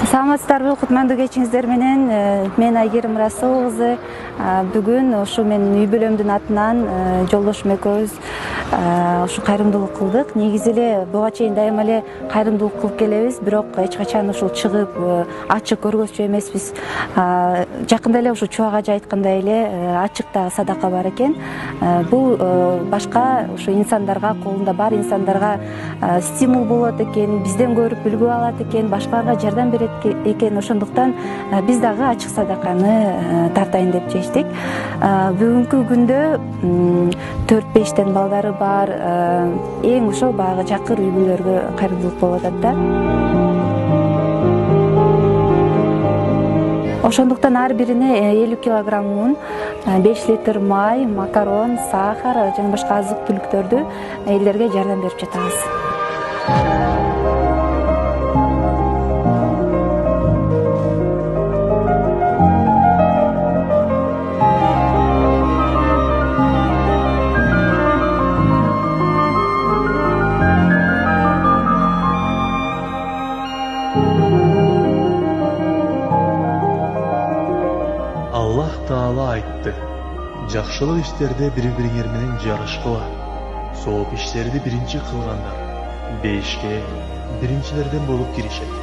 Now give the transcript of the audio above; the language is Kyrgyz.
Саламатсыздарбы, кутмандуу кечиңиздер менен. Мен Айгерим Расул кызы. Бүгүн ушу мен үй бүлөмдүн атынан жолдошум экөөбүз ушу кайрымдуулук кылдык. Негизи эле буга чейин дайыма эле кайрымдуулук кылып келебиз, бирок эч качан ушул чыгып ачык көргөзчү эмеспиз. Жакында эле ушу Чубак ажы айткандай эле ачыктагы садака бар экен. Бул башка ушу инсандарга, колунда бар инсандарга стимул болот экен, бизден көрүп үлгү алат экен, башкаларга жардам берет экен. Ошондуктан биз дагы ачык садаканы тартайын деп чечтик. Бүгүнкү күндө 4-5тен балдары бар, эң ошо баягы жакыр үй бүлөлөргө кайрымдуулук болуп атат да. Ошондуктан ар бирине 50 килограмм мун, 5 литр май, макарон, сахар жана башка азык-түлүктөрдү элдерге жардам берип жатабыз. Аллах Таала айтты: жакшылык иштерде бири-бириңер менен жарышкыла. Сооп иштерди биринчи кылгандар бейишке биринчилерден болуп киришет.